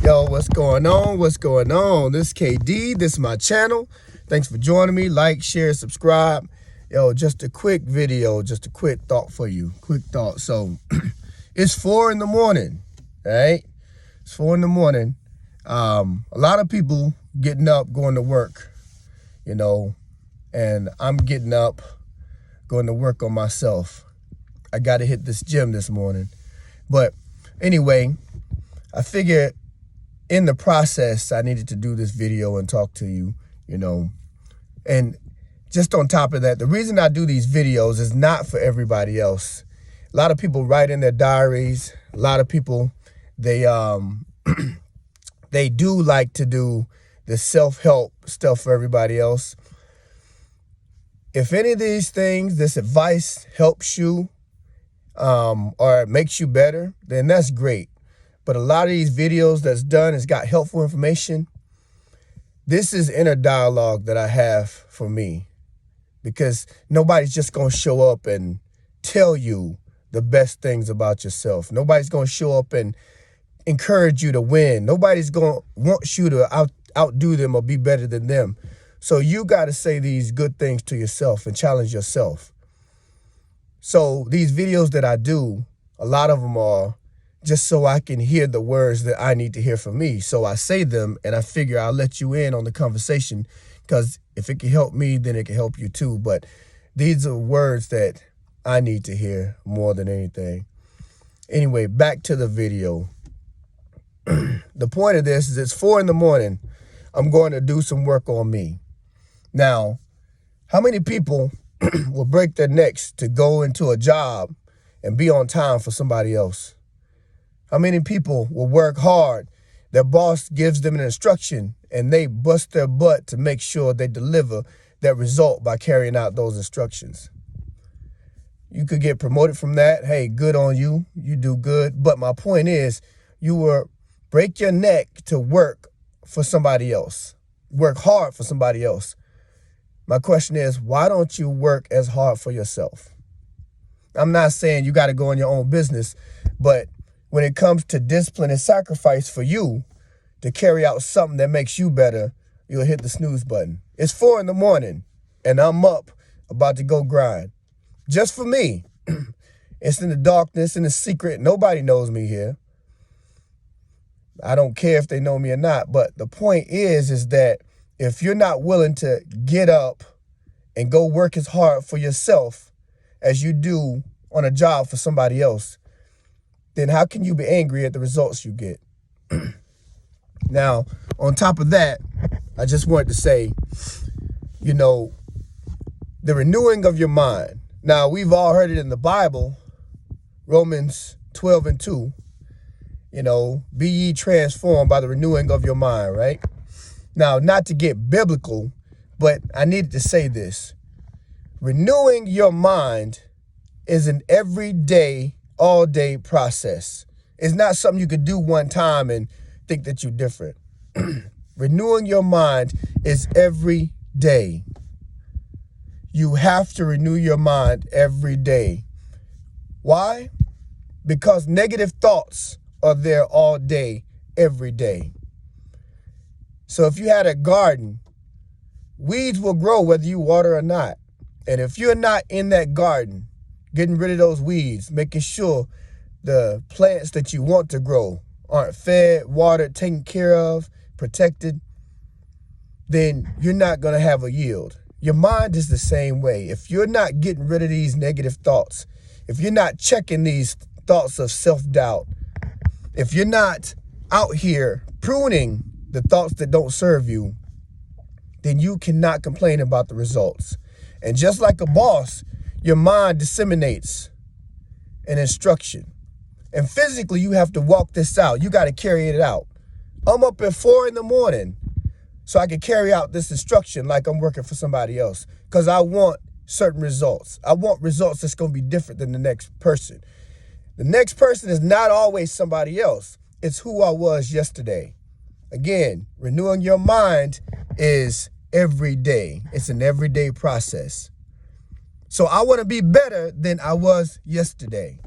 Yo, what's going on? What's going on? This is KD. This is my channel. Thanks for joining me. Like, share, subscribe. Yo, just a quick video, just a quick thought for you. Quick thought. So, it's 4 in the morning, right? It's 4 in the morning. A lot of people getting up, going to work, you know, and I'm getting up, going to work on myself. I got to hit this gym this morning. But anyway, I figured in the process, I needed to do this video and talk to you, you know. And just on top of that, the reason I do these videos is not for everybody else. A lot of people write in their diaries. A lot of people, they they do like to do the self-help stuff for everybody else. If any of these things, this advice helps you or makes you better, then that's great. But a lot of these videos that's done has got helpful information. This is inner dialogue that I have for me, because nobody's just going to show up and tell you the best things about yourself. Nobody's going to show up and encourage you to win. Nobody's going to want you to outdo them or be better than them. So you got to say these good things to yourself and challenge yourself. So these videos that I do, a lot of them are just so I can hear the words that I need to hear from me. So I say them, and I figure I'll let you in on the conversation, because if it can help me, then it can help you too. But these are words that I need to hear more than anything. Anyway, back to the video. The point of this is it's 4 in the morning. I'm going to do some work on me. Now, how many people will break their necks to go into a job and be on time for somebody else? How many people will work hard? Their boss gives them an instruction and they bust their butt to make sure they deliver that result by carrying out those instructions. You could get promoted from that. Hey, good on you. You do good. But my point is, you will break your neck to work for somebody else. Work hard for somebody else. My question is, why don't you work as hard for yourself? I'm not saying you got to go in your own business, but when it comes to discipline and sacrifice for you to carry out something that makes you better, you'll hit the snooze button. It's 4 in the morning and I'm up about to go grind. Just for me. It's in the darkness, in the secret. Nobody knows me here. I don't care if they know me or not. But the point is that if you're not willing to get up and go work as hard for yourself as you do on a job for somebody else, then how can you be angry at the results you get? Now, on top of that, I just wanted to say, you know, the renewing of your mind. Now, we've all heard it in the Bible, Romans 12:2, you know, be ye transformed by the renewing of your mind, right? Now, not to get biblical, but I needed to say this. Renewing your mind is an everyday, all-day process. It's not something you could do one time and think that you're different. Renewing your mind is every day. You have to renew your mind every day. Why? Because negative thoughts are there all day, every day. So if you had a garden, weeds will grow whether you water or not. And if you're not in that garden, getting rid of those weeds, making sure the plants that you want to grow aren't fed, watered, taken care of, protected, then you're not going to have a yield. Your mind is the same way. If you're not getting rid of these negative thoughts, if you're not checking these thoughts of self-doubt, if you're not out here pruning the thoughts that don't serve you, then you cannot complain about the results. And just like a boss, your mind disseminates an instruction. And physically, you have to walk this out. You got to carry it out. I'm up at 4 in the morning so I can carry out this instruction like I'm working for somebody else, because I want certain results. I want results that's going to be different than the next person. The next person is not always somebody else. It's who I was yesterday. Again, renewing your mind is every day. It's an everyday process. So I want to be better than I was yesterday.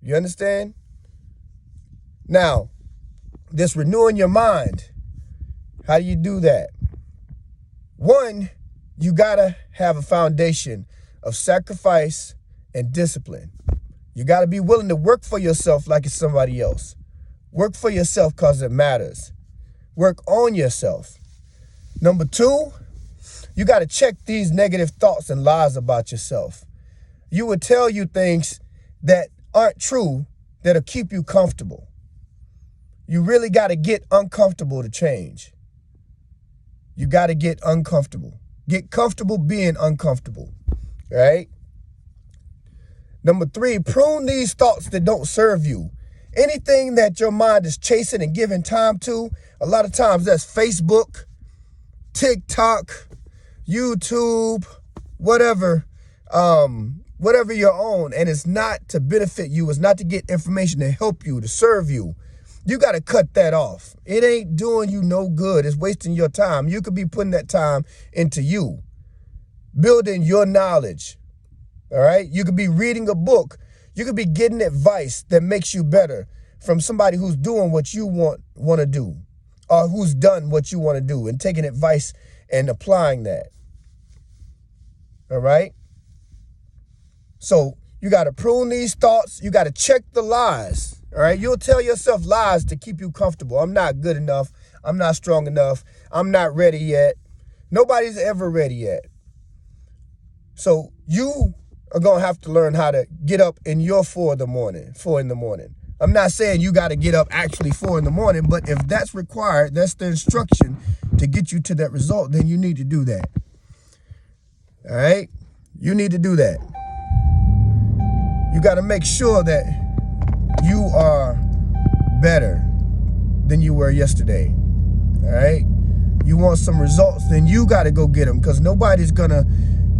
You understand? Now, this renewing your mind. How do you do that? One, you gotta have a foundation of sacrifice and discipline. You gotta be willing to work for yourself like it's somebody else. Work for yourself because it matters. Work on yourself. Number two, you gotta check these negative thoughts and lies about yourself. You will tell you things that aren't true that'll keep you comfortable. You really gotta get uncomfortable to change. You gotta get uncomfortable. Get comfortable being uncomfortable, right? Number three, prune these thoughts that don't serve you. Anything that your mind is chasing and giving time to, a lot of times that's Facebook, TikTok, YouTube, whatever you're on, and it's not to benefit you, it's not to get information to help you, to serve you. You got to cut that off. It ain't doing you no good. It's wasting your time. You could be putting that time into you, building your knowledge. All right. You could be reading a book. You could be getting advice that makes you better from somebody who's doing what you want to do, or who's done what you want to do, and taking advice and applying that. All right. So you got to prune these thoughts. You got to check the lies. All right. You'll tell yourself lies to keep you comfortable. I'm not good enough. I'm not strong enough. I'm not ready yet. Nobody's ever ready yet. So you are going to have to learn how to get up in your 4 in the morning. I'm not saying you got to get up actually 4 in the morning, but if that's required, that's the instruction to get you to that result, then you need to do that. All right. You need to do that. You got to make sure that you are better than you were yesterday. All right. You want some results, then you got to go get them, because nobody's going to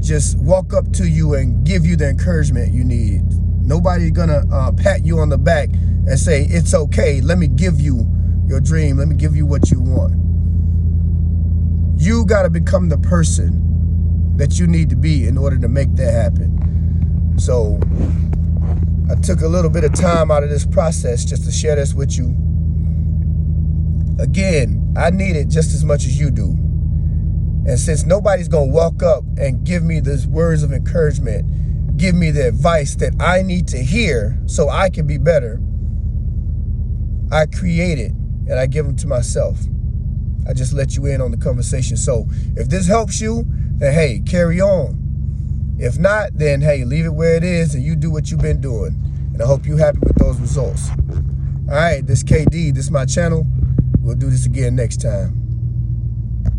just walk up to you and give you the encouragement you need. Nobody's going to pat you on the back and say, it's okay. Let me give you your dream. Let me give you what you want. You got to become the person that you need to be in order to make that happen. So I took a little bit of time out of this process just to share this with you. Again, I need it just as much as you do. And since nobody's going to walk up and give me these words of encouragement, give me the advice that I need to hear so I can be better, I create it and I give them to myself. I just let you in on the conversation. So if this helps you, then hey, carry on. If not, then hey, leave it where it is and you do what you've been doing. And I hope you're happy with those results. All right, this KD, this is my channel. We'll do this again next time.